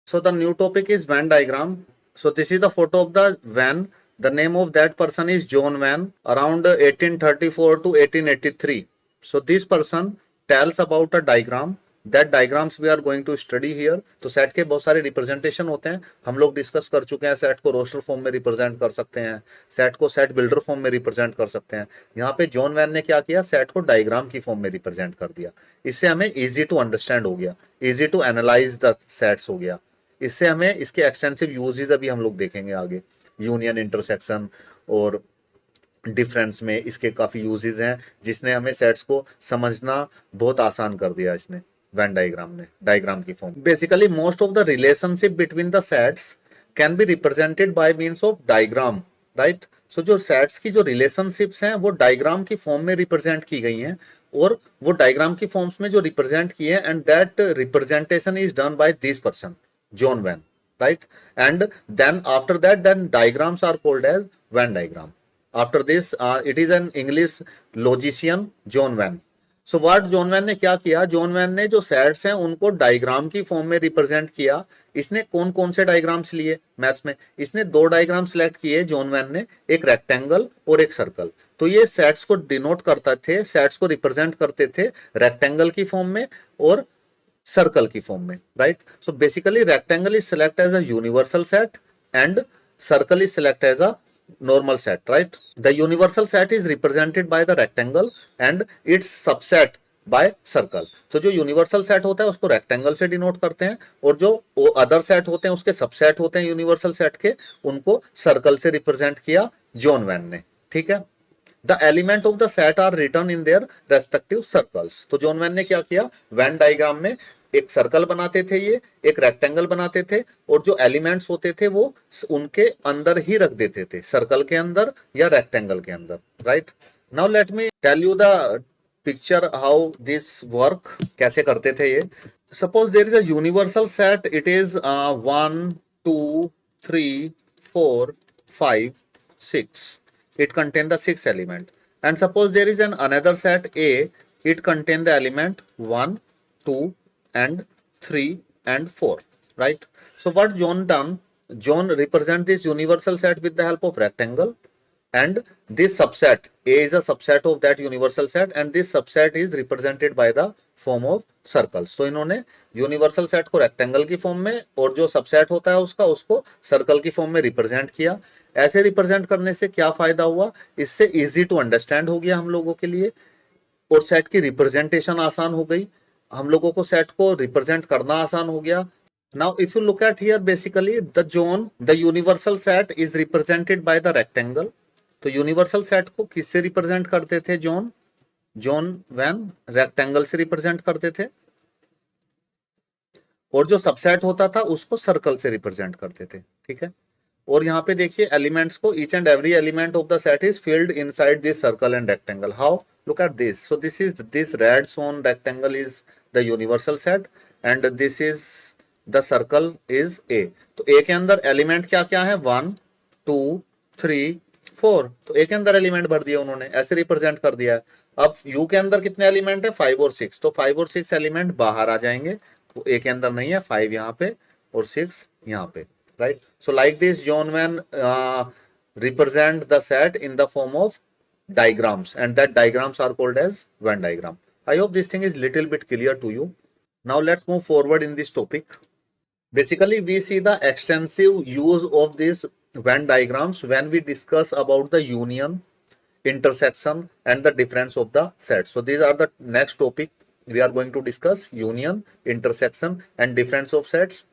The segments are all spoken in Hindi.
So the new topic is Venn diagram. So this is the photo of the Venn. The name of that person is John Venn, around 1834 to 1883. So this person tells about a diagram. That diagrams we are going to study here. तो सेट के बहुत सारे रिप्रेजेंटेशन होते हैं, हम लोग डिस्कस कर चुके हैं. सेट को रोस्टर फॉर्म में रिप्रेजेंट कर सकते हैं, सेट को सेट बिल्डर फॉर्म में रिप्रेजेंट कर सकते हैं. यहाँ पे जॉन वैन ने क्या किया, सेट को डायग्राम की फॉर्म में रिप्रेजेंट कर दिया. इससे हमें इजी टू अंडरस्टैंड हो गया, easy to analyse the sets हो गया. इससे हमें इसके एक्सटेंसिव यूजेस अभी हम लोग देखेंगे आगे. यूनियन, इंटरसेक्शन और डिफरेंस में इसके काफी यूजेस हैं, जिसने हमें सेट्स को समझना बहुत आसान कर दिया इसने वेन डायग्राम ने, डायग्राम की form. Basically most of the relationship between the sets can be represented by means of diagram, right. So जो सेट्स की जो रिलेशनशिप्स हैं वो डायग्राम की फॉर्म में रिप्रेजेंट की गई हैं, और वो डायग्राम की फॉर्म्स में जो रिप्रेजेंट किए हैं, and that representation is done by this person John Venn, right? And then after that, then diagrams are called as Venn diagram. After this, it is an English logician John Venn. So what John Venn ने क्या किया, John Venn ने जो सेट्स हैं उनको डायग्राम की फॉर्म में रिप्रेजेंट किया. इसने कौन कौन से डायग्राम्स लिए मैथ्स में, इसने दो डायग्राम सिलेक्ट किए जॉन वैन ने, एक रेक्टेंगल और एक सर्कल. तो ये सेट्स को डिनोट करते थे, सेट्स को रिप्रेजेंट करते थे रेक्टेंगल की फॉर्म में और सर्कल की फॉर्म में, right. So basically rectangle is select as a universal set and circle is select as a normal set, right. The universal set is represented by the rectangle and its subset by circle. तो जो यूनिवर्सल सेट होता है उसको रेक्टेंगल से डिनोट करते हैं, और जो अदर सेट होते हैं उसके सबसेट होते हैं यूनिवर्सल सेट के, उनको सर्कल से रिप्रेजेंट किया जॉन वैन ने. ठीक है. The element of the set are written in their respective circles. तो जॉन वैन ने क्या किया, वैन डायग्राम में एक सर्कल बनाते थे, ये एक रेक्टेंगल बनाते थे, और जो एलिमेंट्स होते थे वो उनके अंदर ही रख देते थे, सर्कल के अंदर या रेक्टेंगल के अंदर, right. Now let me tell you the picture how this work, कैसे करते थे ये. Suppose there is a universal set, it is 1 2 3 4 5 6. It contain the 6 element. And suppose there is an another set A, it contain the element 1 2 and 3 and 4, right. So what John done, John represent this universal set with the help of rectangle, and this subset A is a subset of that universal set, and this subset is represented by the form of circles. तो इन्होंने यूनिवर्सल सेट को रेक्टेंगल की फॉर्म में और जो सबसेट होता है उसका, उसको सर्कल की फॉर्म में रिप्रेजेंट किया. ऐसे रिप्रेजेंट करने से क्या फायदा हुआ, इससे इजी टू अंडरस्टैंड हो गया हम लोगों के लिए, और सेट की रिप्रेजेंटेशन आसान हो गई, हम लोगों को सेट को रिप्रेजेंट करना आसान हो गया. Now if you look at here, basically the universal set is represented by the rectangle. तो यूनिवर्सल सेट को किससे रिप्रेजेंट करते थे जॉन वैन, रेक्टेंगल से रिप्रेजेंट करते थे, और जो सबसेट होता था उसको सर्कल से रिप्रेजेंट करते थे. ठीक है. और यहाँ पे देखिए एलिमेंट्स को, each and every element of the set is filled inside this circle and rectangle. How, look at this. So this is, this red zone rectangle is the universal set, and this is the circle is A. तो ए के अंदर एलिमेंट क्या क्या है, 1 2 3 4. तो ए के अंदर एलिमेंट भर दिया उन्होंने, ऐसे रिप्रेजेंट कर दिया है. अब यू के अंदर कितने एलिमेंट है, 5 और 6. तो 5 और 6 एलिमेंट बाहर आ जाएंगे, तो ए के अंदर नहीं है, 5 यहाँ पे और 6 यहाँ पे, right. So like this John Venn represent the set in the form of diagrams, and that diagrams are called as Venn diagram. I hope this thing is little bit clear to you. Now let's move forward in this topic. Basically we see the extensive use of these Venn diagrams when we discuss about the union, intersection and the difference of the sets. So these are the next topic we are going to discuss: union, intersection and difference of sets.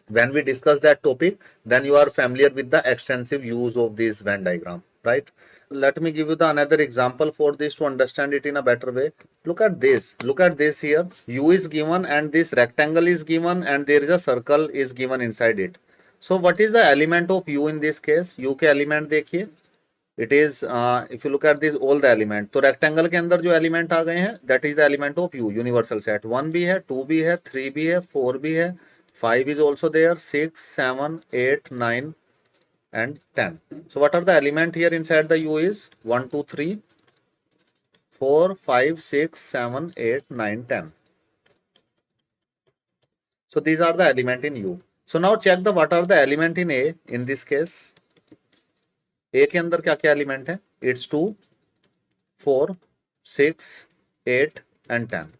When we discuss that topic, then you are familiar with the extensive use of this Venn diagram, right. Let me give you the another example for this to understand it in a better way. Look at this here. U is given and this rectangle is given and there is a circle is given inside it. So what is the element of U in this case? U के element देखिए, it is if you look at this all the element, तो rectangle के अंदर जो element आ गए हैं, that is the element of U, universal set. 1 भी है, 2 भी है, 3 भी है, 4 भी है, 5 is also there, 6 7 8 9 and 10. So what are the element here inside the U is 1 2 3 4 5 6 7 8 9 10. So these are the element in U. So now check the what are the element in A in this case. A के अंदर क्या क्या एलिमेंट है? It's 2, 4, 6, 8 and 10.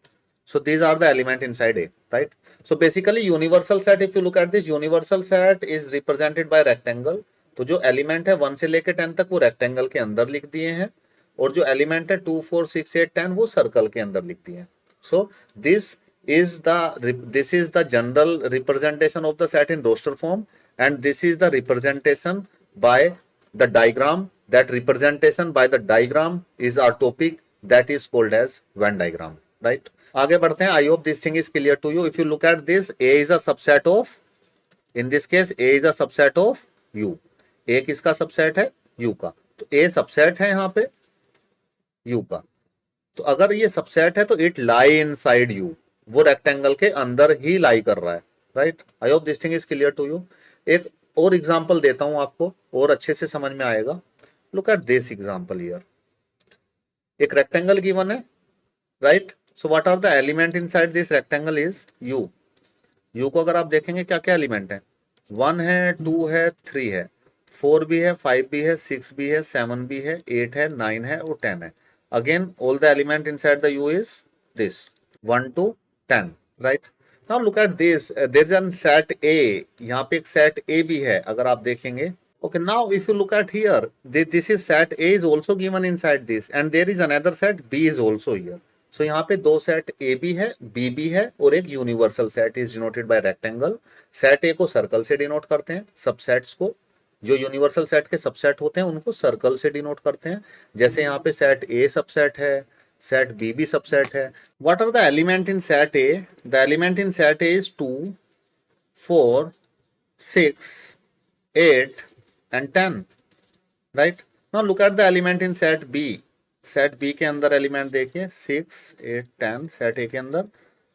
So these are the element inside A, right? So basically universal set, if you look at this, universal set is represented by rectangle. तो जो एलिमेंट है 1 से लेके 10 तक वो रेक्टेंगल के अंदर लिख दिए हैं, और जो एलिमेंट है 2, 4, 6, 8, 10 वो सर्कल के अंदर लिख दिए हैं. So this is the general representation of the set in roster form, and this is the representation by the diagram. That representation by the diagram is our topic, that is called as Venn diagram, right? आगे बढ़ते हैं. I hope this thing is clear to you. If you look at this, A is a subset of, in this case A is a subset of U. A किसका सबसेट है? U का. तो A सबसेट है यहाँ पे U का. तो अगर ये सबसेट है तो इट लाई इनसाइड U, वो रेक्टेंगल के अंदर ही लाई कर रहा है, right? I hope this thing is clear to you. एक और एग्जांपल देता हूं आपको और अच्छे से समझ में आएगा. Look at this example here. एक रेक्टेंगल गिवन है, right? So what are the element inside this rectangle is U. U को अगर आप देखेंगे क्या क्या एलिमेंट है? 1 है, 2 है, 3 है, 4 भी है, 5 भी है, 6 भी है, 7 भी है, 8 है, 9 है और 10 है. Again, all the element inside the U is this 1 to 10, right? Now look at this. There's a set A. यहाँ पे एक set A भी है अगर आप देखेंगे. Okay, now if you look at here, this is set A is also given inside this, and there is another set B is also here. So यहाँ पे दो सेट A भी है, B भी है, और एक universal set is denoted by rectangle. Set A को सर्कल से डिनोट करते हैं, सबसेट्स को, जो यूनिवर्सल सेट के सबसेट होते हैं उनको सर्कल से डिनोट करते हैं. जैसे यहाँ पे सेट A सबसेट है, सेट B भी सबसेट है. What are the element in set A? The element in set A is 2, 4, 6, 8 and 10, right? Now look at the element in set B. Set B के अंदर एलिमेंट देखिए 6, 8, 10 सेट A के अंदर.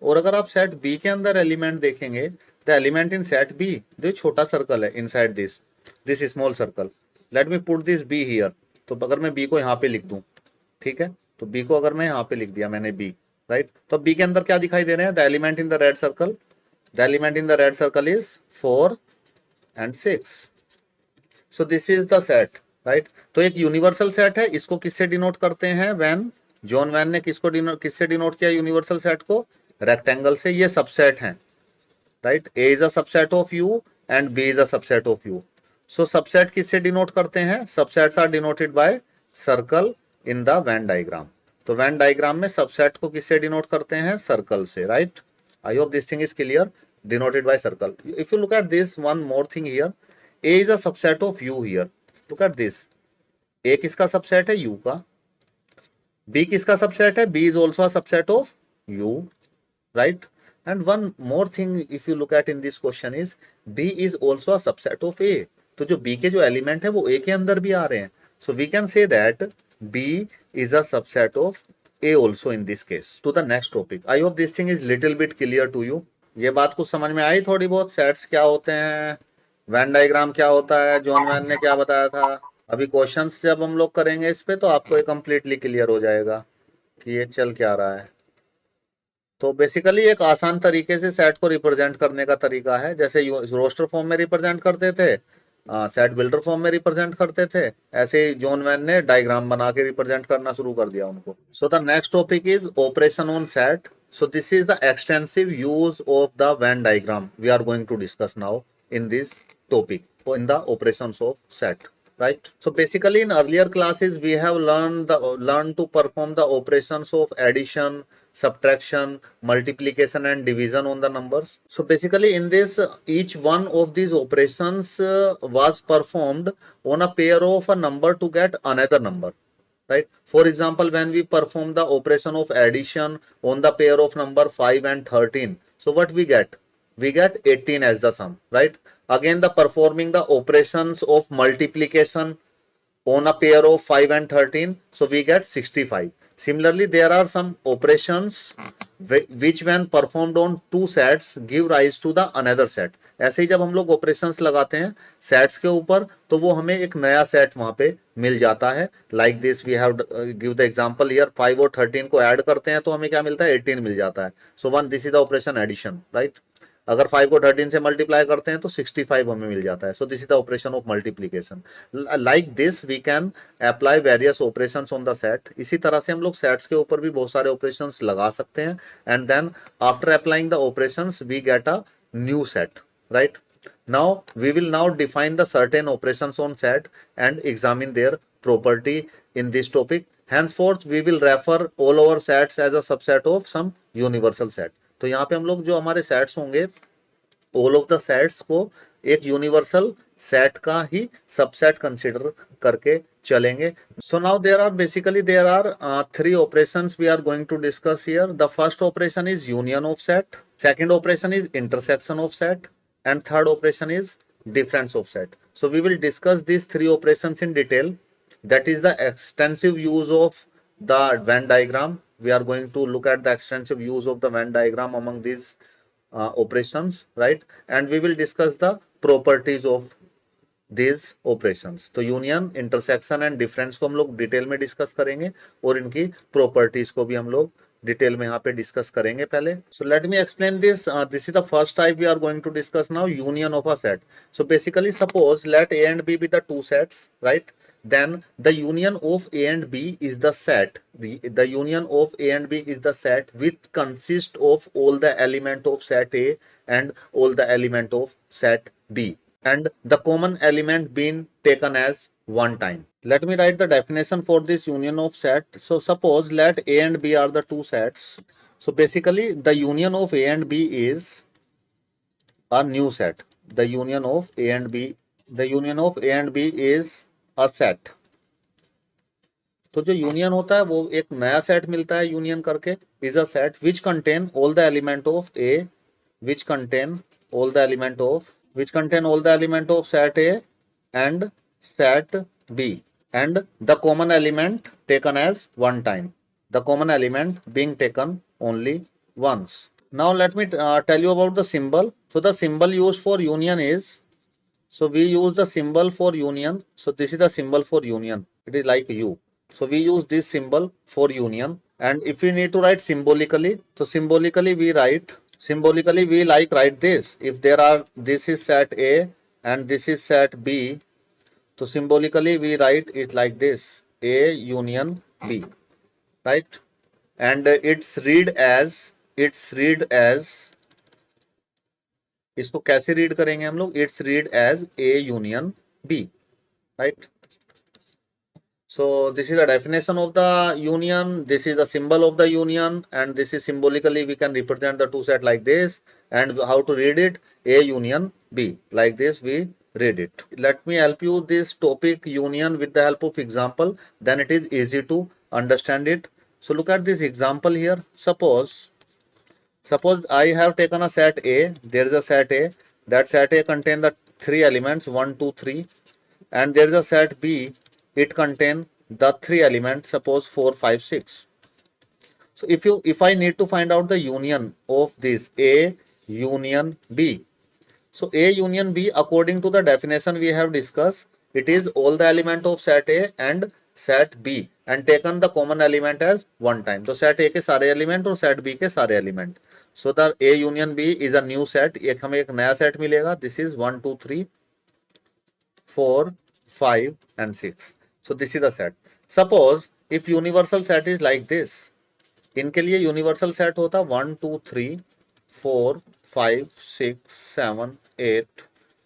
और अगर आप सेट B के अंदर एलिमेंट देखेंगे, the element in set B, जो छोटा सर्कल है inside this small circle, let me put this B here. तो अगर मैं B को यहाँ पे लिख दूं, ठीक है, तो B को अगर मैं यहाँ पे लिख दिया मैंने B, राइट? तो B के अंदर क्या दिखाई दे रहे हैं? The element in the red circle, the element in the red circle is 4 and 6. So this is the set, right? तो एक यूनिवर्सल सेट है, इसको किससे डिनोट करते हैं? वैन. जॉन वैन ने किससे डिनोट किया यूनिवर्सल सेट को? रेक्टेंगल से. ये सबसेट हैं, right? A is a subset of U and B is a subset of U. So subset किससे डिनोट करते हैं? Subsets are denoted by circle in the Venn diagram. तो वैन डायग्राम में सबसेट को किससे डिनोट करते हैं? सर्कल से, right? I hope this thing is clear. Denoted by circle. If you look at this, one more thing here, A is a subset of U here. Look at this. A किसका सबसेट है? U का. B किसका सबसेट है? B is also a subset of U, right? And one more thing, if you look at in this question is B is also a subset of A. तो जो B के जो एलिमेंट है वो A के अंदर भी आ रहे हैं. So we can say that B is a subset of A also in this case. To the next topic. I hope this thing is little bit clear to you. ये बात कुछ समझ में आई थोड़ी बहुत? सेट्स क्या होते हैं, वैन डायग्राम क्या होता है, जॉन वैन ने क्या बताया था. अभी क्वेश्चंस जब हम लोग करेंगे इस पे तो आपको ये कंप्लीटली क्लियर हो जाएगा कि ये चल क्या रहा है. तो बेसिकली एक आसान तरीके से सेट को रिप्रेजेंट करने का तरीका है. जैसे रोस्टर फॉर्म में रिप्रेजेंट करते थे, सेट बिल्डर फॉर्म में रिप्रेजेंट करते थे, ऐसे ही जॉन वैन ने डायग्राम बना के रिप्रेजेंट करना शुरू कर दिया उनको. So the next topic is operation on set. So this is the extensive use of the Venn diagram we are going to discuss now in this topic, in the operations of set, right? So basically in earlier classes we have learned to perform the operations of addition, subtraction, multiplication and division on the numbers. So basically in this, each one of these operations was performed on a pair of a number to get another number, right? For example, when we perform the operation of addition on the pair of number 5 and 13, so what we get? We get 18 as the sum, right? Again, the performing the operations of multiplication on a pair of 5 and 13, so we get 65. Similarly, there are some operations which when performed on two sets give rise to the another set. ऐसे ही जब हम लोग operations लगाते हैं sets के ऊपर तो वो हमें एक नया set वहां पे मिल जाता है. Like this we have give the example here, 5 और 13 को add करते हैं तो हमें क्या मिलता है? 18 मिल जाता है. So one, this is the operation addition, right? अगर 5 को 13 से मल्टीप्लाई करते हैं तो 65 हमें मिल जाता है. So this is the operation of multiplication. Like this we can apply various operations on the set. इसी तरह से हम लोग सेट्स के ऊपर भी बहुत सारे ऑपरेशंस लगा सकते हैं. And then after applying the operations we get a new set, right. Now we will now define the certain operations on set and examine their property in this topic. Henceforth we will refer all our sets as a subset of some universal set. तो यहाँ पे हम लोग जो हमारे सेट्स होंगे all of the sets को एक यूनिवर्सल सेट का ही सबसेट कंसीडर करके चलेंगे. So now there are three operations we are going to discuss here. The first operation is union of set, second operation is intersection of set, and third operation is difference of set. So we will discuss these three operations in detail. That is the extensive use of the Venn diagram. We are going to look at the extensive use of the Venn diagram among these operations, right? And we will discuss the properties of these operations. तो यूनियन, इंटरसेक्शन एंड डिफरेंस को हम लोग डिटेल में डिस्कस करेंगे और इनकी प्रॉपर्टीज को भी हम लोग डिटेल में यहाँ पे डिस्कस करेंगे पहले. So let me explain this. This is the first type we are going to discuss now, union of a set. So basically suppose let A and B the two sets, right. Then the union of A and B is the set. The union of A and B is the set which consists of all the element of set A and all the element of set B, and the common element being taken as one time. Let me write the definition for this union of set. So suppose let A and B are the two sets. So basically the union of A and B is a new set. The union of A and B is a set. तो जो यूनियन होता है वो एक नया सेट मिलता है यूनियन करके, is a set which contain all the element of A, which contain all the element of set A and set B, and the common element taken as one time, the common element being taken only once. Now let me tell you about the symbol. So the symbol used for union is, so we use the symbol for union. So this is the symbol for union. It is like U. So we use this symbol for union. And if we need to write symbolically, so symbolically we write this. If there are, this is set A and this is set B, so symbolically we write it like this, A union B, right? And it's read as, इसको कैसे रीड करेंगे हम लोग, it's read as A union B, right. So this is the definition of the union, this is the symbol of the union, and this is symbolically we can represent the two set like this. And how to read it, A union B, like this we read it. Let me help you this topic union with the help of example, then it is easy to understand it. So look at this example here. Suppose I have taken a set A, there is a set A, that set A contain the three elements 1 2 3, and there is a set B, it contain the three elements, suppose 4 5 6. So if I need to find out the union of this A union B, so A union B according to the definition we have discussed, it is all the element of set A and set B and taken the common element as one time. तो set A के सारे element और set B के सारे element. So the A union B is a new set. एक हमें एक नया set मिलेगा. This is 1 2 3 4 5 and 6. So this is the set. Suppose if universal set is like this, इनके लिए universal set होता 1 2 3 4 5 6 7 8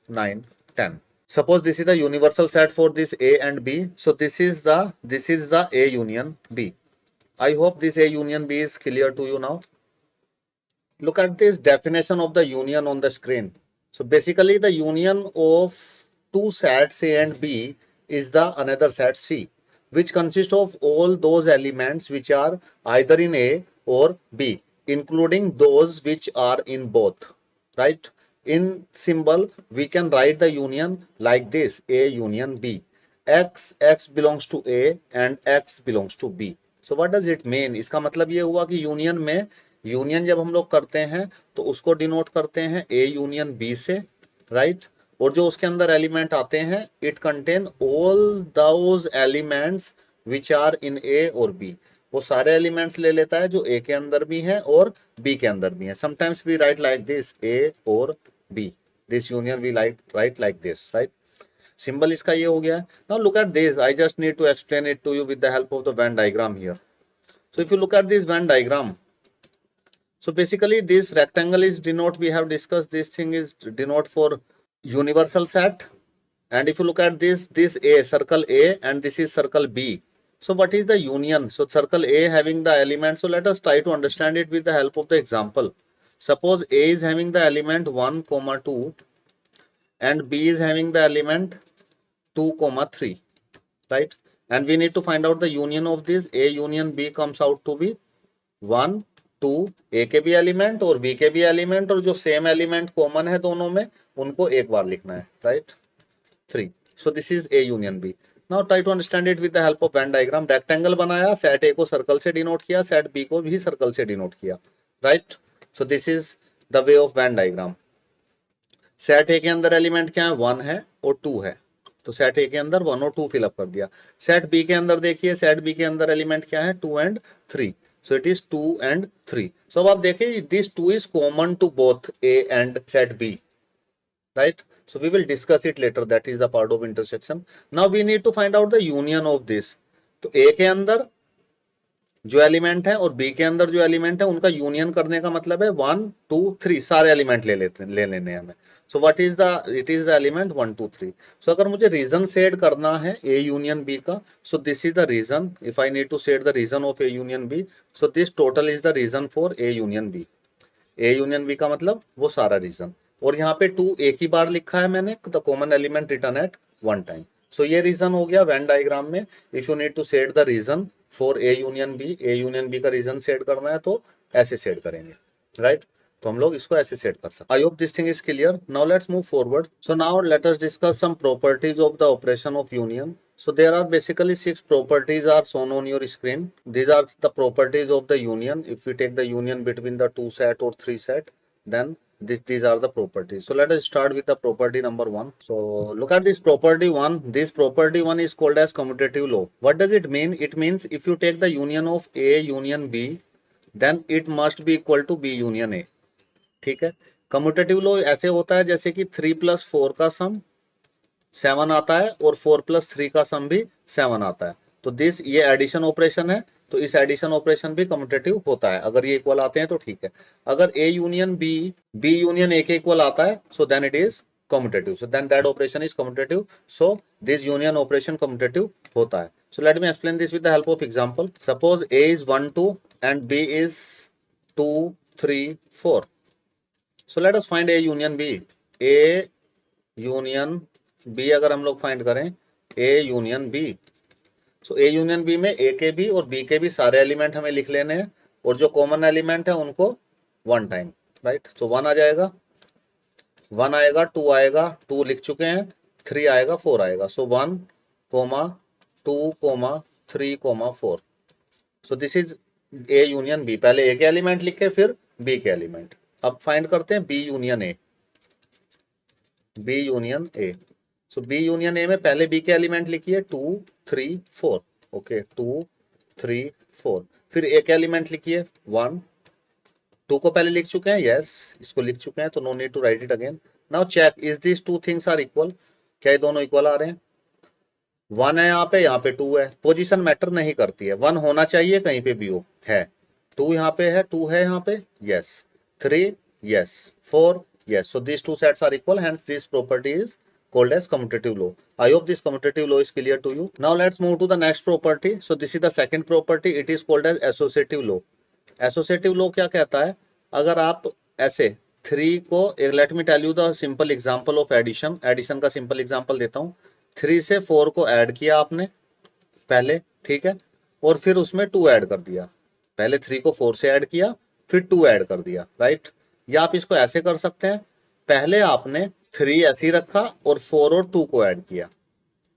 9 10. Suppose this is the universal set for this A and B. So this is the A union B. I hope this A union B is clear to you now. Look at this definition of the union on the screen. So basically the union of two sets A and B is the another set C, which consists of all those elements which are either in A or B, including those which are in both, right? In symbol we can write the union like this, A union B. X belongs to A and X belongs to B. So what does it mean? इसका मतलब ये हुआ कि यूनियन में, यूनियन जब हम लोग करते हैं तो उसको डिनोट करते हैं A यूनियन B से, राइट? और जो उसके अंदर एलिमेंट आते हैं, it contain all those elements which are in A और बी. वो सारे एलिमेंट्स ले लेता है जो ए के अंदर भी हैं और बी के अंदर भी हैं. Sometimes we write like this, A और B, this union we like write like this, right. Symbol इसका ये हो गया. Now look at this, I just need to explain it to you with the help of the Venn diagram here. So if you look at this Venn diagram, so basically this rectangle is denote, we have discussed this thing is denote for universal set. And if you look at this A, circle A, and this is circle B. So what is the union? So circle A having the element, so let us try to understand it with the help of the example. Suppose A is having the element 1, 2 and B is having the element 2, 3, right? And we need to find out the union of this. A union B comes out to be 1, 2, A के भी एलिमेंट और B के भी एलिमेंट, और जो सेम एलिमेंट कॉमन है दोनों में उनको एक बार लिखना है, right. 3. So this is A union B. Now try to understand it with the help of Venn diagram. Rectangle बनाया, सेट A को सर्कल से डिनोट किया, सेट B को भी सर्कल से डिनोट किया, right. So this is the way of Venn diagram. Set A के अंदर एलिमेंट क्या है, 1 है और 2 है, तो सेट A के अंदर 1 और 2 फिलअप कर दिया. सेट B के अंदर देखिए, सेट B के अंदर एलिमेंट क्या है, 2 and 3. So it is 2 and 3. So अब आप देखिए, this 2 is common to both A and set B, right? So we will discuss it later. That is the part of intersection. Now we need to find out the union of this. तो A के अंदर जो एलिमेंट है और B के अंदर जो एलिमेंट है उनका यूनियन करने का मतलब है 1, 2, 3 सारे एलिमेंट ले लेने हैं हमें. So what is the, it is the element 1, 2, 3. So अगर मुझे रीजन सेट करना है A union B का, so this is the reason. If I need to set the reason of A union B, so this total is the reason for A union B. A union B का मतलब वो सारा रीजन, और यहाँ पे 2 एक ही बार लिखा है मैंने, the common element written at one time. So ये रीजन हो गया Venn diagram में. If you need to set the reason for A union B का रीजन सेट करना है तो ऐसे सेट करेंगे, राइट. तो हम लोग इसको ऐसे सेट कर सकते हैं. I hope this thing is clear. Now let's move forward. So now let us discuss some properties of the operation of union. So there are basically 6 properties are shown on your screen. These are the properties of the union. If we take the union between the 2 set or 3 set, then these are the properties. So let us start with the property number 1. So look at this property 1. This property 1 is called as commutative law. What does it mean? It means if you take the union of A union B, then it must be equal to B union A. ठीक है. कम्यूटेटिव लॉ ऐसे होता है जैसे कि 3 + 4 का सम 7 आता है और 4 + 3 का सम भी 7 आता है. तो दिस, ये एडिशन ऑपरेशन है, तो इस एडिशन ऑपरेशन भी कम्यूटेटिव होता है. अगर ये इक्वल आते हैं तो ठीक है. अगर A union B, B union A के इक्वल आता है, so then it is commutative. So then that operation is commutative. So this union operation commutative होता है. So let me explain this with the help of example. Suppose A is 1, 2 and B is 2, 3, 4. So let us find A union B. A union B अगर हम लोग फाइंड करें, A union B. So A union B में A के भी और B के भी सारे एलिमेंट हमें लिख लेने हैं, और जो कॉमन एलिमेंट है उनको 1 टाइम, राइट. तो 1 आ जाएगा, 1 आएगा, 2 आएगा, 2 लिख चुके हैं, 3 आएगा, 4 आएगा. सो 1, 2, 3, 4. सो this is A union B. पहले A के एलिमेंट लिखे फिर B के एलिमेंट. अब फाइंड करते हैं B union A. B union A. So B union A में पहले B के एलिमेंट लिखिए 2, 3, 4. ओके, 2, 3, 4. फिर A के एलिमेंट लिखिए 1. 2 को पहले लिख चुके हैं, यस, इसको लिख चुके हैं, तो no need to write it again. Now check, is this 2 things are equal. क्या ये दोनों इक्वल आ रहे हैं? 1 है यहाँ पे 2 है. पोजीशन मैटर नहीं करती है, 1 होना चाहिए कहीं पे भी हो, है. 2 यहाँ पे है, 2 है यहाँ पे, yes. 3, yes. 4, yes. So these two sets are equal, hence this property is called as commutative law. I hope this commutative law is clear to you. Now let's move to the next property. So this is the second property. It is called as associative law. Associative law क्या कहता है? अगर आप ऐसे 3 को, let me tell you the simple example of addition. Addition का simple example देता हूँ. 3 से 4 को ऐड किया आपने पहले, ठीक है, और फिर उसमें 2 ऐड कर दिया. पहले 3 को 4 से ऐड किया, फिर 2 ऐड कर दिया, राइट. या आप इसको ऐसे कर सकते हैं, पहले आपने 3 ऐसे ही रखा और 4 और 2 को ऐड किया.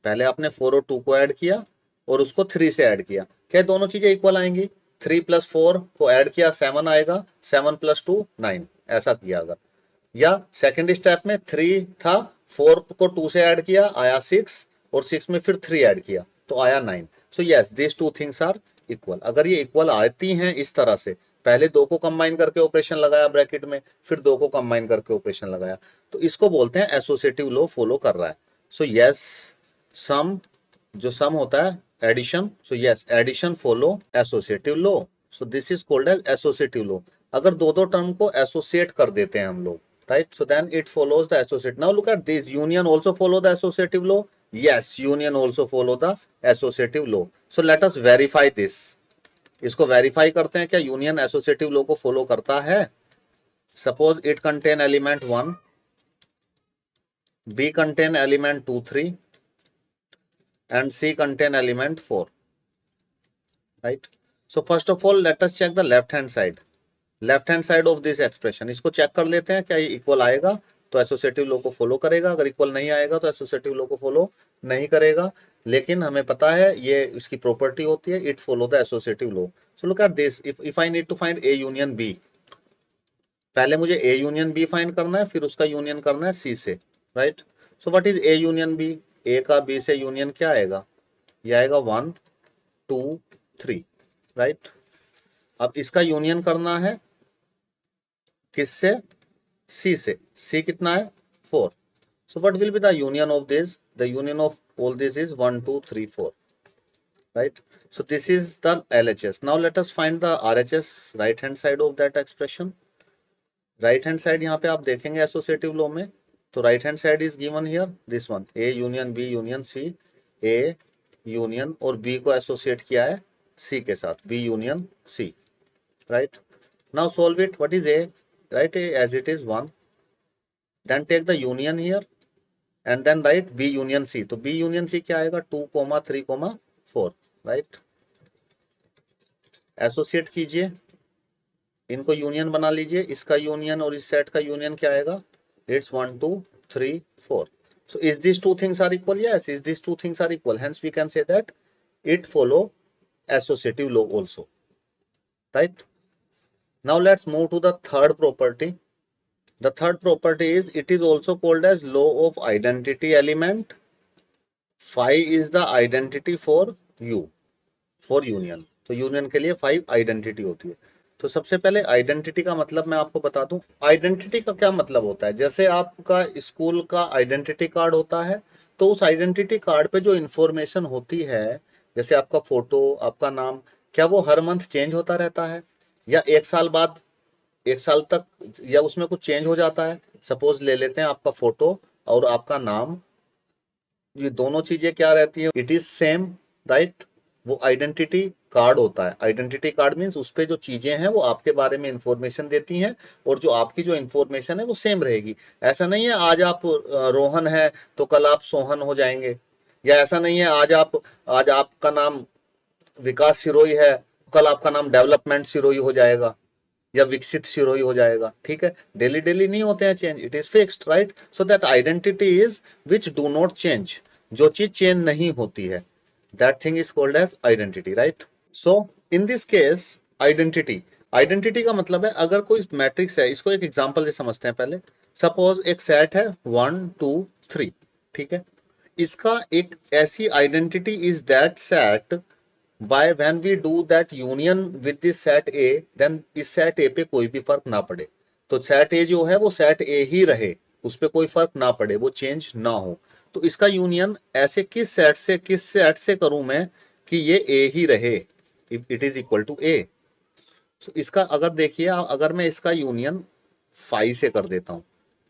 पहले आपने 4 और 2 को ऐड किया और उसको 3 से ऐड किया. क्या दोनों चीजें इक्वल आएंगी? 3 + 4 को ऐड किया 7 आएगा, 7 + 2 9, ऐसा किया अगर. या सेकंड स्टेप में 3 था, 4 को 2 से ऐड किया, आया 6, और 6 में फिर 3 ऐड किया तो आया 9. So yes, this 2 things are equal. अगर ये इक्वल आती हैं इस तरह से, पहले दो को कंबाइन करके ऑपरेशन लगाया ब्रैकेट में, फिर दो को कंबाइन करके ऑपरेशन लगाया, तो इसको बोलते हैं एसोसिएटिव लॉ फॉलो कर रहा है। सो यस, सम, जो सम होता है addition, so yes addition follow associative law, so this is called as associative law. अगर दो दो टर्म को एसोसिएट कर देते हैं हम लोग, right, so then it follows the associate. Now look at this, union also follow the associative law. Yes, union also follow the associative law. So let us verify this. इसको वेरीफाई करते हैं क्या यूनियन एसोसिएटिव लॉ को फॉलो करता है। Suppose it contain element 1, B contain element 2 3 and C contain element 4, right? So first of all let us check the left hand side, left hand side of this expression. इसको चेक कर लेते हैं क्या ये इक्वल आएगा तो एसोसिएटिव लॉ को फॉलो करेगा, अगर इक्वल नहीं आएगा तो एसोसिएटिव लॉ को फॉलो नहीं करेगा। लेकिन हमें पता है ये इसकी प्रॉपर्टी होती है, it follow the associative law. So look at this, if I need to find A union B, पहले मुझे ए यूनियन बी फाइंड करना है, फिर उसका यूनियन करना है सी से, right. So what is A union B, A का बी से यूनियन क्या आएगा, ये आएगा 1 2 3, राइट। अब इसका यूनियन करना है किससे, सी से, सी कितना है 4। So what will be the union of this, the union of all this is 1 2 3 4, right? So this is the LHS. Now let us find the RHS, right hand side of that expression. Right hand side यहाँ पे आप देखेंगे एसोसिएटिव लॉ में, तो right hand side is given here this one, A union B union C, A union और बी को एसोसिएट किया है सी के साथ, B union C, right. Now solve it, what is A, write A as it is 1, then take the union here and then write B union C. तो B union C क्या आएगा 2, 3, 4, right? एसोसिएट कीजिए, इनको यूनियन बना लीजिए, इसका यूनियन और इस सेट का यूनियन क्या आएगा, it's 1 2 3 4. So is these two things are equal? Yes, is these two things are equal. Hence we can say that it follow associative law also, right? Now let's move to the third property. The third property is, it is also called as law of identity element. Phi is the identity for U, for union. तो यूनियन के लिए 5 आइडेंटिटी होती है। तो सबसे पहले आइडेंटिटी का मतलब मैं आपको बता दूं, आइडेंटिटी का क्या मतलब होता है। जैसे आपका स्कूल का आइडेंटिटी कार्ड होता है, तो उस आइडेंटिटी कार्ड पे जो इंफॉर्मेशन होती है, जैसे आपका फोटो, आपका नाम, क्या वो हर मंथ चेंज होता रहता है या एक साल बाद, एक साल तक, या उसमें कुछ चेंज हो जाता है। सपोज ले लेते हैं आपका फोटो और आपका नाम, ये दोनों चीजें क्या रहती है, इट इज सेम, राइट। वो आइडेंटिटी कार्ड होता है। आइडेंटिटी कार्ड मीन्स उस पे जो चीजें हैं वो आपके बारे में इंफॉर्मेशन देती हैं, और जो आपकी जो इंफॉर्मेशन है वो सेम रहेगी। ऐसा नहीं है आज आप रोहन है तो कल आप सोहन हो जाएंगे, या ऐसा नहीं है आज आपका नाम विकास सिरोही है, कल आपका नाम डेवलपमेंट सिरोही हो जाएगा या विकसित सिरोही हो जाएगा, ठीक है। डेली डेली नहीं होते हैं change, it is fixed, right. So that identity is which do not change, जो चीज चेंज नहीं होती है, that thing is called as identity, right. So in this case identity का मतलब है, अगर कोई मैट्रिक्स है, इसको एक एग्जांपल से समझते हैं पहले। सपोज एक सेट है 1 2 3, ठीक है। इसका एक ऐसी identity is that set by when we do that union with this set A, then इस set A पे कोई भी फर्क ना पड़े। तो set A जो है वो set A ही रहे, उस पे कोई फर्क ना पड़े, वो चेंज ना हो। तो इसका यूनियन ऐसे किस सेट से करूं मैं कि ये A ही रहे, it is equal to A। तो इसका अगर देखिए, अगर मैं इसका यूनियन फाइव से कर देता हूं,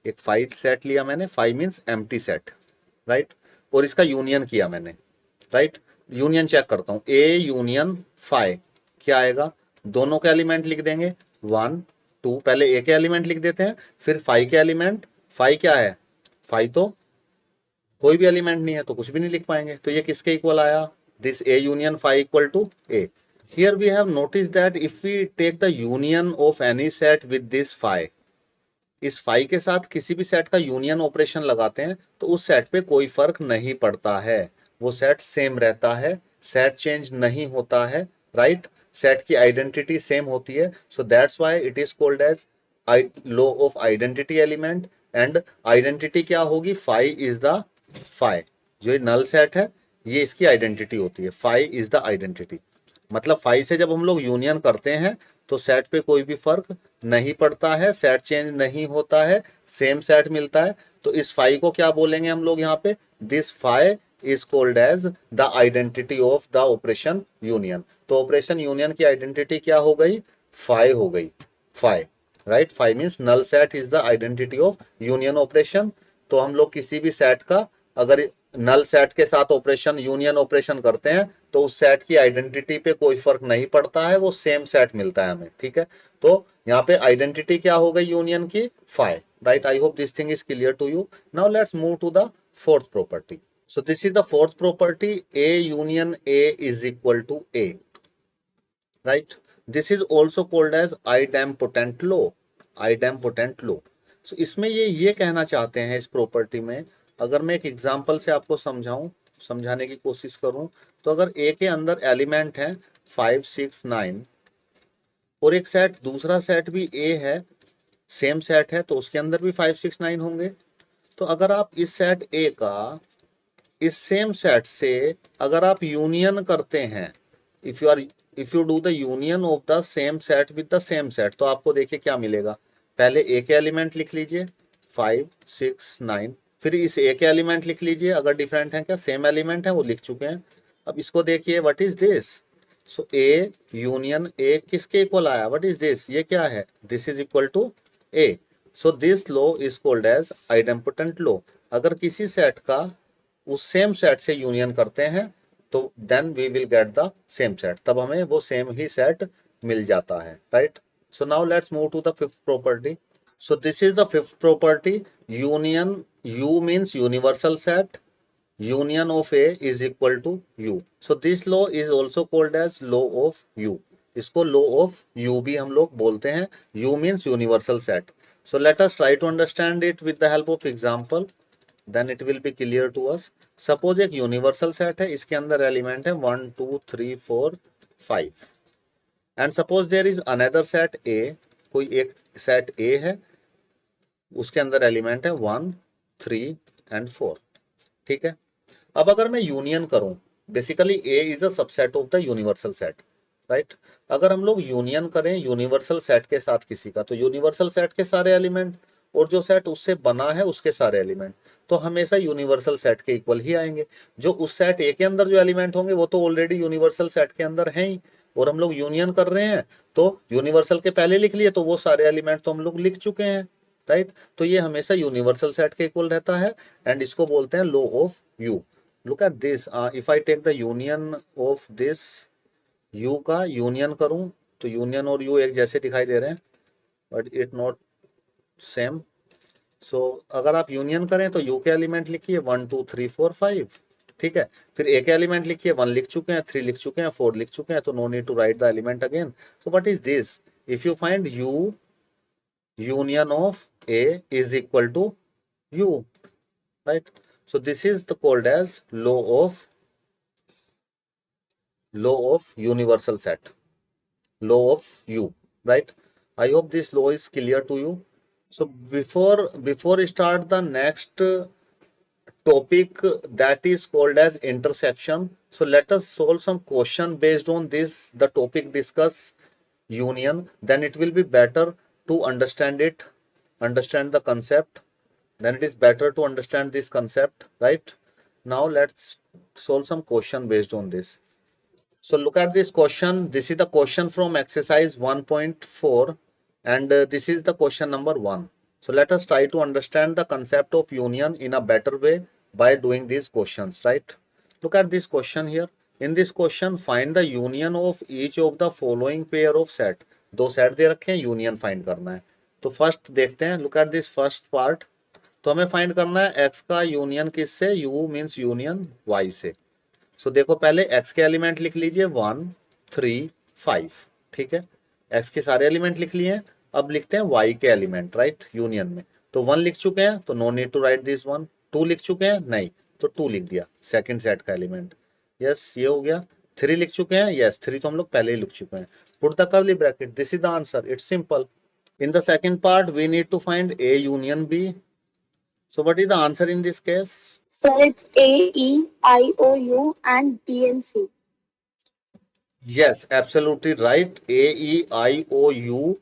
एक फाइव सेट लिया मैंने, five means empty set, right, और इसका यूनियन किया मैंने, राइट। यूनियन चेक करता हूं, ए यूनियन फाइव क्या आएगा, दोनों के एलिमेंट लिख देंगे 1 2, पहले ए के एलिमेंट लिख देते हैं, फिर फाइव के एलिमेंट। फाइव क्या है, फाइव तो कोई भी एलिमेंट नहीं है तो कुछ भी नहीं लिख पाएंगे, तो ये किसके इक्वल आया, this A union phi equal to A. Here we have notice that if we take the union of any set with this phi, इस फाइव के साथ किसी भी सेट का यूनियन ऑपरेशन लगाते हैं तो उस सेट पे कोई फर्क नहीं पड़ता है, वो सेट सेम रहता है, सेट चेंज नहीं होता है, राइट। सेट की आइडेंटिटी सेम होती है। So that's why it is called as law of identity element. And identity क्या होगी, फाइव इज द फाइव, जो नल सेट है ये इसकी आइडेंटिटी होती है, फाइव इज द आइडेंटिटी। मतलब फाई से जब हम लोग यूनियन करते हैं तो सेट पे कोई भी फर्क नहीं पड़ता है, सेट चेंज नहीं होता है, सेम सेट मिलता है। तो इस फाई को क्या बोलेंगे हम लोग यहाँ पे, this phi is called as the identity of the operation union. तो ऑपरेशन यूनियन की आइडेंटिटी क्या हो गई, फाई हो गई, phi, right. Phi means null set is the identity of union operation. तो हम लोग किसी भी सेट का अगर नल सेट के साथ ऑपरेशन यूनियन ऑपरेशन करते हैं तो उस सेट की आइडेंटिटी पे कोई फर्क नहीं पड़ता है, वो सेम सेट मिलता है हमें, ठीक है। तो यहाँ पे आइडेंटिटी क्या हो गई यूनियन की, phi, right. I hope this thing is clear to you. Now let's move to the fourth property. So this is the fourth property, A union A is equal to A, right? This is also called as idempotent law, idempotent law. So इसमें ये कहना चाहते हैं इस प्रॉपर्टी में, अगर मैं एक एग्जांपल से आपको समझाने की कोशिश करूं, तो अगर A के अंदर एलिमेंट है 5 6 9 और एक सेट दूसरा सेट भी A है, सेम सेट है, तो उसके अंदर भी 5 6 9 होंगे। तो अगर आप इस सेट A का इस सेम सेट से अगर आप यूनियन करते हैं, if you do the union of the same set with the same set, तो आपको देखिए क्या मिलेगा। पहले ए के एलिमेंट लिख लीजिए 5 6 9, फिर इस ए के एलिमेंट लिख लीजिए, अगर डिफरेंट है क्या, सेम एलिमेंट है वो लिख चुके हैं। अब इसको देखिए, what is this, so A union A किसके इक्वल आया, व्हाट इज दिस, ये क्या है, this is equal to A. So this law is called as idempotent law. अगर किसी सेट का उस सेम सेट से यूनियन करते हैं तो then we will get the same set, तब हमें वो सेम ही सेट मिल जाता है, right. So now let's move to the fifth property. So this is the fifth property, union you means universal set, union of A is equal to U. So this law is also called as law of U. इसको law of U भी हम लोग बोलते हैं, U means universal set. So let us try to understand it with the help of example. Then it will be clear to us. Suppose एक यूनिवर्सल सेट है, इसके अंदर एलिमेंट है 1 2 3 4 5 and suppose there is another set A, कोई एक सेट ए है, उसके अंदर एलिमेंट है 1 3 एंड 4, ठीक है। अब अगर मैं यूनियन करूं, basically A is a subset of the universal set, right. अगर हम लोग यूनियन करें यूनिवर्सल सेट के साथ किसी का, तो यूनिवर्सल सेट के सारे एलिमेंट और जो सेट उससे बना है उसके सारे एलिमेंट तो हमेशा यूनिवर्सल सेट के इक्वल ही आएंगे। जो उस सेट ए के अंदर जो एलिमेंट होंगे वो तो ऑलरेडी यूनिवर्सल सेट के अंदर है ही, और हम लोग यूनियन कर रहे हैं तो यूनिवर्सल के पहले लिख लिए तो वो सारे एलिमेंट तो हम लोग लिख चुके हैं, राइट। तो ये हमेशा यूनिवर्सल सेट के इक्वल रहता है एंड इसको बोलते हैं law of you. Look at this, if I take the union of this, u का यूनियन करूं तो यूनियन और u एक जैसे दिखाई दे रहे हैं बट इट नॉट सेम। सो अगर आप यूनियन करें तो u के एलिमेंट लिखिए 1 2 3 4 5, ठीक है। फिर a के एलिमेंट लिखिए, 1 लिख चुके हैं, 3 लिख चुके हैं, 4 लिख चुके हैं, तो no need to write the element again. So what is this, if you find u union of a is equal to u, right? So this is the called as law of universal set, law of u, right? I hope this law is clear to you. So before start the next topic, that is called as intersection. So let us solve some question based on this, the topic discuss union, then it will be better to understand it, understand the concept, then it is better to understand this concept, right? Now let's solve some question based on this. So look at this question. This is the question from exercise 1.4 and this is the question number 1. So let us try to understand the concept of union in a better way by doing these questions, right? Look at this question here. In this question, find the union of each of the following pair of set. दो सेट दे रखे हैं, यूनियन फाइंड करना है। तो फर्स्ट देखते हैं, look at this first part. तो हमें फाइंड करना है x का यूनियन किससे, u मींस यूनियन y से। सो देखो पहले x के एलिमेंट लिख लीजिए 1 3 5, ठीक है। x के सारे एलिमेंट लिख लिए हैं, अब लिखते हैं y के एलिमेंट, राइट, यूनियन में। तो 1 लिख चुके हैं तो no need to write this 1, 2 लिख चुके हैं, नहीं तो 2 लिख दिया सेकंड सेट का एलिमेंट, यस ये हो गया। 3 लिख चुके हैं, यस 3 तो हम लोग पहले ही लिख चुके हैं। Put the curly bracket, this is the answer, it's simple. In the second part, we need to find A union B. So what is the answer in this case? So it's A, E, I, O, U and B and C. Yes, absolutely right. A, E, I, O, U,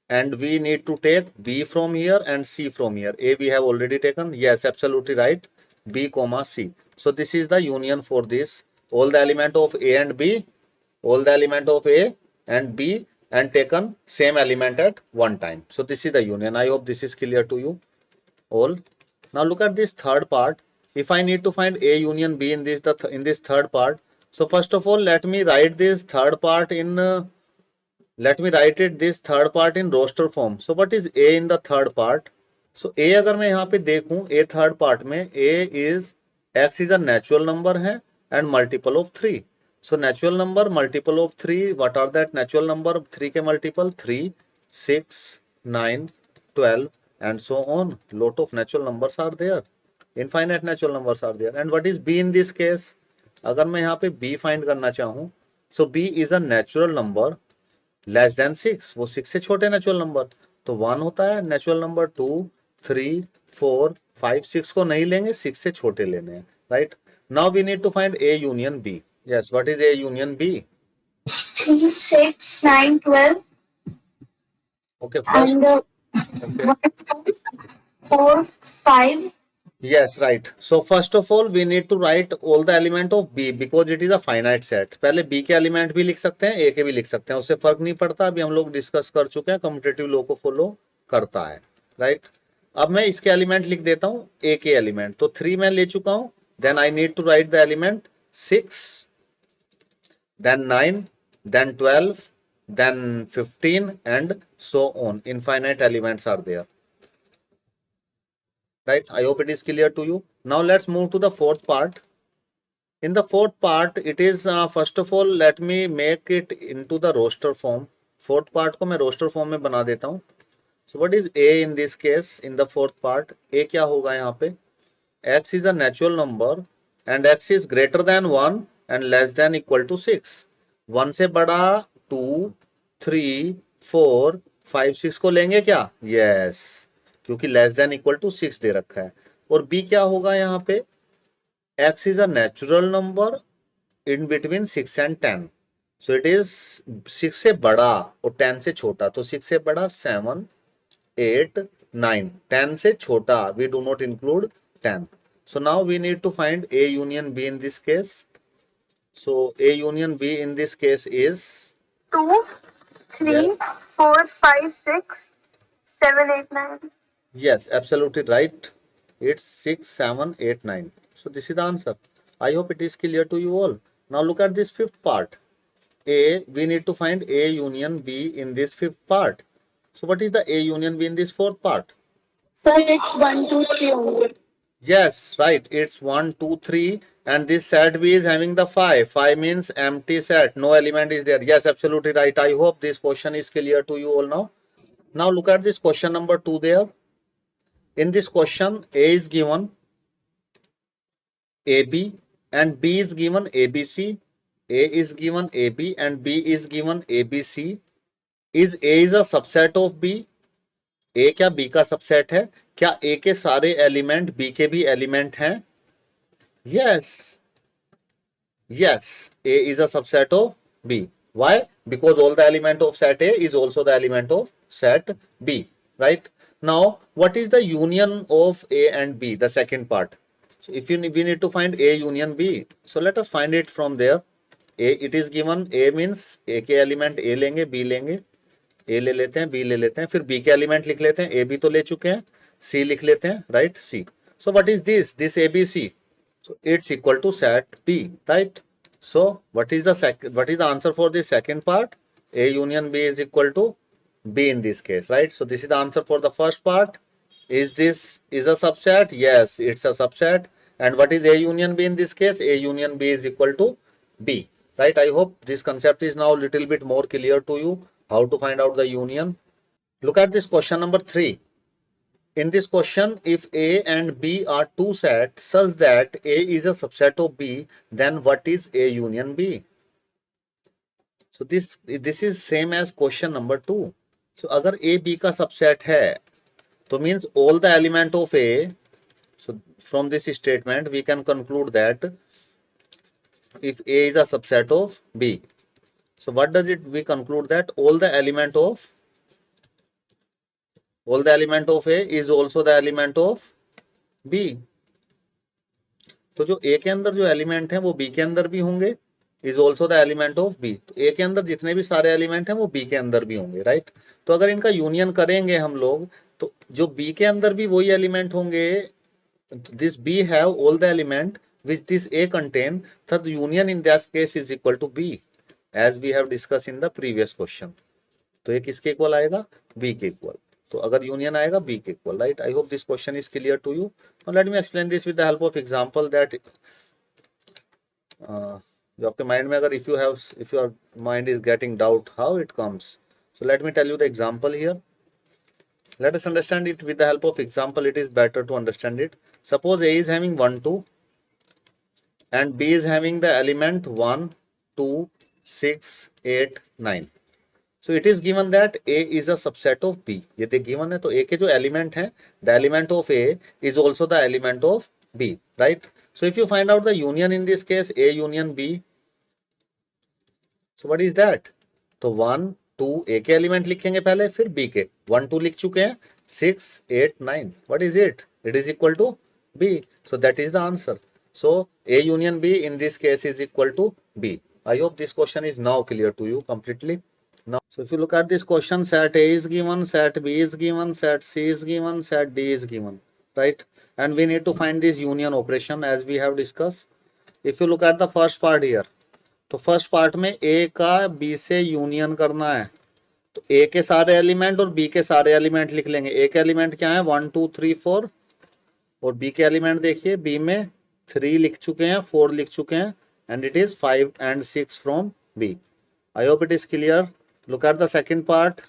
and we need to take B from here and C from here. A we have already taken. Yes, absolutely right. B comma C. So this is the union for this. All the element of A and B, all the element of A and B, and taken same element at one time. So this is the union. I hope this is clear to you all. Now look at this third part. If I need to find A union B in this third part, so first of all let me write this third part in this third part in roster form. So what is A in the third part? So A अगर मैं यहाँ पे देखूं A third part में A is X is a natural number है and multiple of 3. So natural number multiple of 3, what are that natural number 3 के multiple? 3, 6, 9, 12 and so on. Lot of natural numbers are there. Infinite natural numbers are there. And what is B in this case? अगर मैं यहाँ पे B find करना चाहूँ, so B is a natural number less than 6, वो 6 से छोटे नेचुरल नंबर, तो 1 होता है नेचुरल नंबर, 2, 3, 4, 5, 6 को नहीं लेंगे, 6 से छोटे लेने हैं, right. Now we need to find A union B. Yes, what is A union B? 3, 6, 9, 12 okay, first. and 1, 2, 4, 5. Yes, right. So first of all, we need to write all the element of B because it is a finite set. पहले B के एलिमेंट भी लिख सकते हैं, A के भी लिख सकते हैं, उससे फर्क नहीं पड़ता. अभी हम लोग डिस्कस कर चुके हैं, कम्यूटेटिव लॉ को फॉलो करता है, राइट. अब मैं इसके एलिमेंट लिख देता हूँ, A के एलिमेंट. तो 3 मैं ले चुका हूँ. Then I need to write the element 6, then 9, then 12, then 15 and so on. Infinite elements are there. Right, I hope it is clear to you. Now let's move to the fourth part. In the fourth part, it is first of all let me make it into the roster form. Fourth part को मैं roster form में बना देता हूँ. So what is A in this case? In the fourth part, A क्या होगा यहाँ पे? X is a natural number and X is greater than 1 and less than equal to 6. 1 से बड़ा 2, 3, 4, 5, 6 को लेंगे क्या? Yes, क्योंकि लेस देन इक्वल टू 6 दे रखा है. और B क्या होगा यहाँ पे? X is a natural number in between 6 and 10. So it is 6 से बड़ा और 10 से छोटा. तो 6 से बड़ा 7, 8, 9. 10 से छोटा, we do not include 10. So now we need to find A union B in this case. So A union B in this case is 2, 3, 4, 5, 6, 7, 8, 9. yes, absolutely right. It's 6, 7, 8, 9. So this is the answer. I hope it is clear to you all. Now look at this fifth part. A, we need to find A union B in this fifth part. So what is the A union B in this fourth part? So it's 1, 2, 3 only. Yes, right. It's 1, 2, 3. And this set B is having the 5. 5 means empty set. No element is there. Yes, absolutely right. I hope this question is clear to you all now. Now look at this question number 2 there. In this question, A is given AB and B is given ABC. A is given AB and B is given ABC. Is A is a subset of B? A क्या B का सबसेट है? क्या A के सारे एलिमेंट B के भी एलिमेंट हैं? Yes. Yes, A is a subset of B. Why? Because all the element of set A is also the element of set B, right? Now, what is the union of A and B, the second part? So if we need to find A union B, so let us find it from there. A, it is given A means A के एलिमेंट A लेंगे, B लेंगे, A ले लेते हैं, B ले लेते हैं, फिर B के एलिमेंट लिख लेते हैं, A B तो ले चुके हैं, C लिख लेते हैं, right? C. So what is this? This ABC. So it's equal to set B, right? So what is the answer for the second part? A union B is equal to B in this case, right? So this is the answer for the first part. Is this is a subset? Yes, it's a subset. And what is A union B in this case? A union B is equal to B, right? I hope this concept is now a little bit more clear to you, how to find out the union. Look at this question number 3. In this question, if A and B are two sets such that A is a subset of B, then what is A union B? So this is same as question number 2. So अगर A B का subset है, तो means all the element of A. So from this statement, we can conclude that if A is a subset of B, So what does it we conclude that all the element of A is also the element of B. तो जो A के अंदर जो एलिमेंट है वो B के अंदर भी होंगे, is also the element of B. तो A के अंदर जितने भी सारे एलिमेंट हैं वो B के अंदर भी होंगे, राइट. तो अगर इनका यूनियन करेंगे हम लोग तो जो B के अंदर भी वही एलिमेंट होंगे, this B have all the element which this A contain, thus union in that case is equal to B, as we have discussed in the previous question. तो ये किसके इक्वल आएगा? B के इक्वल. तो अगर यूनियन आएगा B के equal, right. I hope this question is clear to you. Now let me explain this with the help of example that जो आपके माइंड में अगर if your mind is getting doubt how it comes, so let me tell you the example here. Let us understand it with the help of example. It is better to understand it. Suppose A is having 1, 2 and B is having the element 1, 2, 6, 8, 9. So it is given that A is a subset of B. ये तो given है तो A के जो element है, the element of A is also the element of B, right? So if you find out the union in this case, A union B, so what is that? तो 1, 2 A के एलिमेंट लिखेंगे पहले, फिर B के. 1, 2 लिख चुके हैं, 6, 8, 9. What is it? It is equal to B. So that is the answer. So A union B in this case is equal to B. I hope this question is now clear to you completely. Now, so if you look at this question, set A is given, set B is given, set C is given, set D is given, right? And we need to find this union operation as we have discussed. If you look at the first part here, तो फर्स्ट पार्ट में A का B से यूनियन करना है, तो A के सारे एलिमेंट और B के सारे एलिमेंट लिख लेंगे. A के एलिमेंट क्या है? 1, 2, 3, 4 और B के एलिमेंट देखिए, B में 3 लिख चुके हैं, 4 लिख चुके हैं and it is 5 and 6 from B. I hope it is clear. Look at the second part.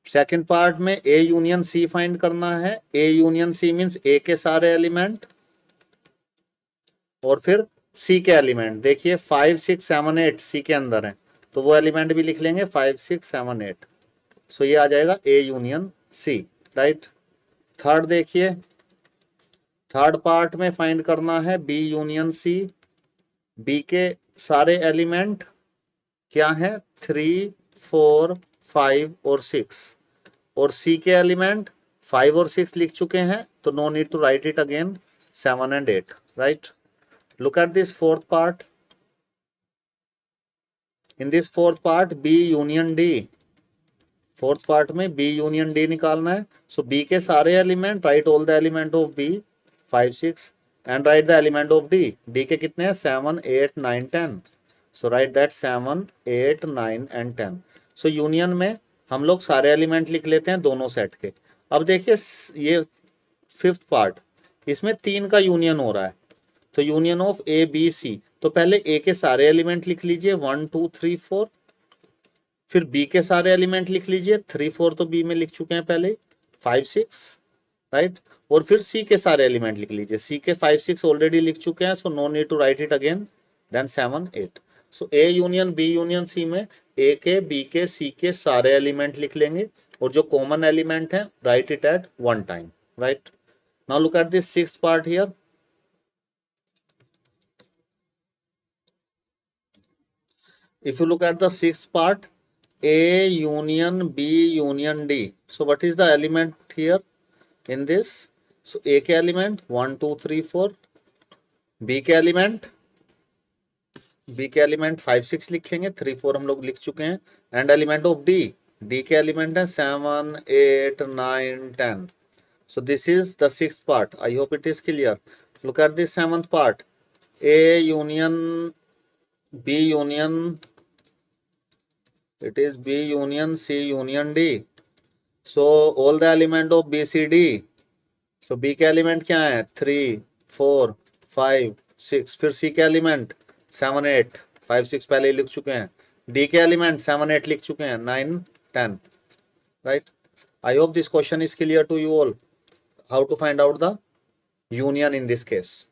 Second part में A यूनियन C फाइंड करना है. A union C means A के सारे एलिमेंट और फिर C के एलिमेंट. देखिए 5, 6, 7, 8 C के अंदर है, तो वो एलिमेंट भी लिख लेंगे 5, 6, 7, 8. सो ये आ जाएगा A union C, right. Third देखिए, थर्ड पार्ट में फाइंड करना है B यूनियन C. B के सारे एलिमेंट क्या है? 3, 4, 5 और 6 और C के एलिमेंट 5 और 6 लिख चुके हैं, तो no need to write it again. 7 and 8, right. Look at this fourth part. In this fourth part, B union D. Fourth part में B union D निकालना है. So B के सारे element, write all the element of B, 5, 6 and write the element of D. D के कितने हैं? 7, 8, 9, 10. So write that 7, 8, 9 and 10. So union में हम लोग सारे एलिमेंट लिख लेते हैं दोनों सेट के. अब देखिए ये फिफ्थ पार्ट, इसमें 3 का यूनियन हो रहा है, तो union of A B C. तो पहले ए के सारे एलिमेंट लिख लीजिए 1, 2, 3, 4. फिर बी के सारे एलिमेंट लिख लीजिए 3, 4 तो बी में लिख चुके हैं पहले, 5, 6, राइट. और फिर सी के सारे एलिमेंट लिख लीजिए. सी के 5, 6 ऑलरेडी लिख चुके हैं, so no need to write it again. Then 7, 8. So A union B union C में ए के बी के सी के सारे एलिमेंट लिख लेंगे और जो कॉमन एलिमेंट है right it at one time, right. Now look at this sixth part here. If you look at the sixth part, A union B union D. So what is the element here in this? So A के element 1, 2, 3, 4. B के element 5, 6 लिखेंगे, 3, 4 हम लोग लिख चुके हैं. And element of D. D के element है 7, 8, 9, 10. So this is the sixth part. I hope it is clear. Look at the seventh part. A union B union, it is B union C union D. So all the element of B C D. So B के एलिमेंट क्या है? 3, 4, 5, 6. फिर C के एलिमेंट 7, 8, 5, 6 पहले ही लिख चुके हैं. D के एलिमेंट 7, 8 लिख चुके हैं, 9, 10, right. I hope this question is clear to you all. How to find out the union in this case.